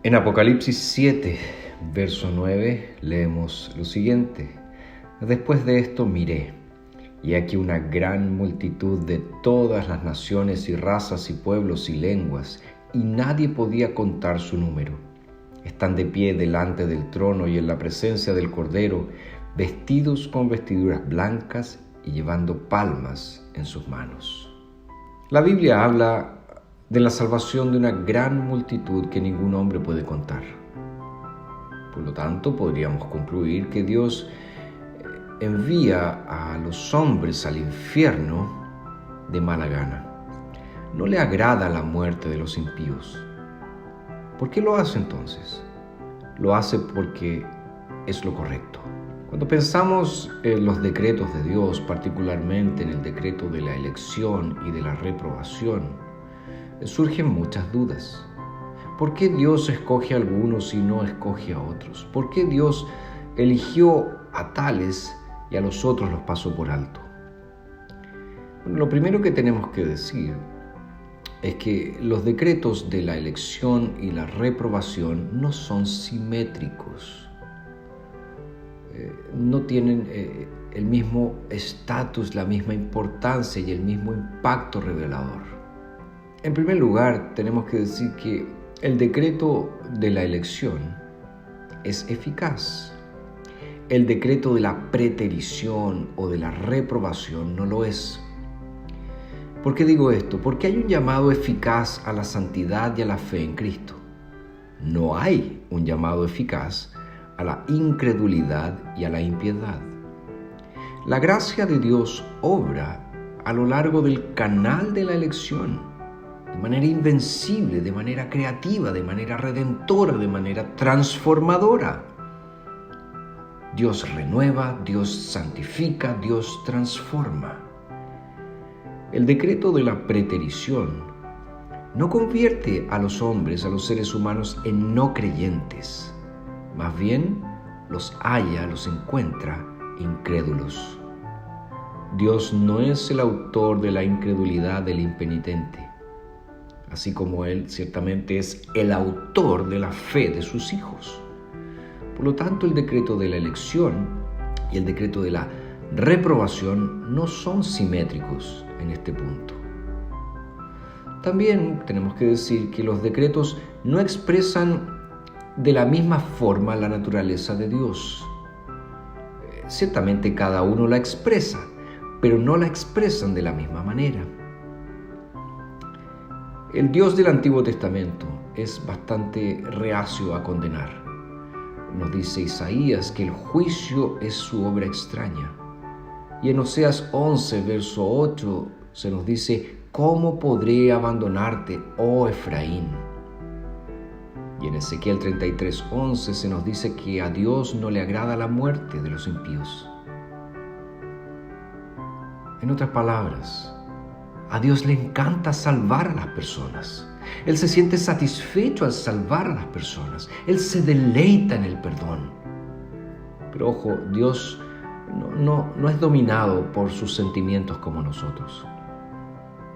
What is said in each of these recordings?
En Apocalipsis 7, verso 9, leemos lo siguiente: Después de esto miré, y aquí una gran multitud de todas las naciones y razas y pueblos y lenguas, y nadie podía contar su número. Están de pie delante del trono y en la presencia del Cordero, vestidos con vestiduras blancas y llevando palmas en sus manos. La Biblia habla de la salvación de una gran multitud que ningún hombre puede contar. Por lo tanto, podríamos concluir que Dios envía a los hombres al infierno de mala gana. No le agrada la muerte de los impíos. ¿Por qué lo hace entonces? Lo hace porque es lo correcto. Cuando pensamos en los decretos de Dios, particularmente en el decreto de la elección y de la reprobación, surgen muchas dudas. ¿Por qué Dios escoge a algunos y no escoge a otros? ¿Por qué Dios eligió a tales y a los otros los pasó por alto? Bueno, lo primero que tenemos que decir es que los decretos de la elección y la reprobación no son simétricos. No tienen el mismo estatus, la misma importancia y el mismo impacto revelador. En primer lugar, tenemos que decir que el decreto de la elección es eficaz. El decreto de la preterición o de la reprobación no lo es. ¿Por qué digo esto? Porque hay un llamado eficaz a la santidad y a la fe en Cristo. No hay un llamado eficaz a la incredulidad y a la impiedad. La gracia de Dios obra a lo largo del canal de la elección, de manera invencible, de manera creativa, de manera redentora, de manera transformadora. Dios renueva, Dios santifica, Dios transforma. El decreto de la preterición no convierte a los hombres, a los seres humanos, en no creyentes. Más bien, los halla, los encuentra incrédulos. Dios no es el autor de la incredulidad del impenitente, así como Él ciertamente es el autor de la fe de sus hijos. Por lo tanto, el decreto de la elección y el decreto de la reprobación no son simétricos en este punto. También tenemos que decir que los decretos no expresan de la misma forma la naturaleza de Dios. Ciertamente cada uno la expresa, pero no la expresan de la misma manera. El Dios del Antiguo Testamento es bastante reacio a condenar. Nos dice Isaías que el juicio es su obra extraña. Y en Oseas 11, verso 8, se nos dice: ¿cómo podré abandonarte, oh Efraín? Y en Ezequiel 33, 11 se nos dice que a Dios no le agrada la muerte de los impíos. En otras palabras, a Dios le encanta salvar a las personas. Él se siente satisfecho al salvar a las personas. Él se deleita en el perdón. Pero ojo, Dios no es dominado por sus sentimientos como nosotros.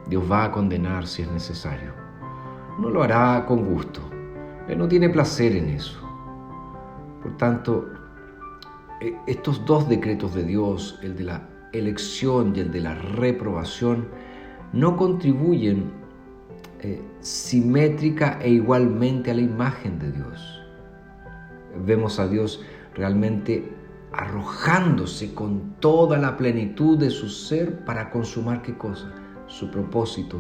Dios va a condenar si es necesario. No lo hará con gusto. Él no tiene placer en eso. Por tanto, estos dos decretos de Dios, el de la elección y el de la reprobación, no contribuyen simétrica e igualmente a la imagen de Dios. Vemos a Dios realmente arrojándose con toda la plenitud de su ser para consumar ¿qué cosa? Su propósito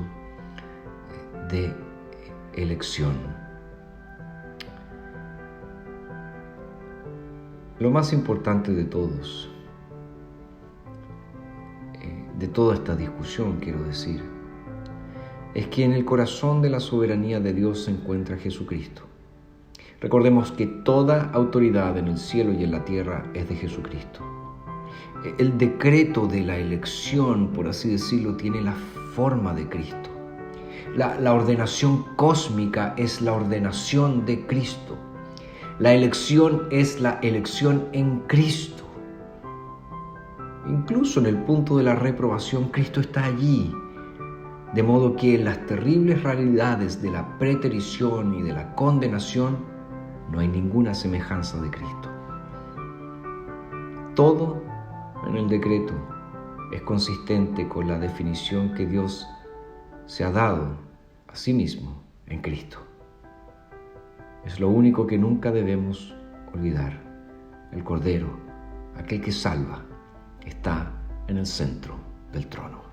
de elección. Lo más importante de todos, de toda esta discusión, quiero decir, es que en el corazón de la soberanía de Dios se encuentra Jesucristo. Recordemos que toda autoridad en el cielo y en la tierra es de Jesucristo. El decreto de la elección, por así decirlo, tiene la forma de Cristo. La ordenación cósmica es la ordenación de Cristo. La elección es la elección en Cristo. Incluso en el punto de la reprobación, Cristo está allí. De modo que en las terribles realidades de la preterición y de la condenación, no hay ninguna semejanza de Cristo. Todo en el decreto es consistente con la definición que Dios se ha dado a sí mismo en Cristo. Es lo único que nunca debemos olvidar. El Cordero, aquel que salva, está en el centro del trono.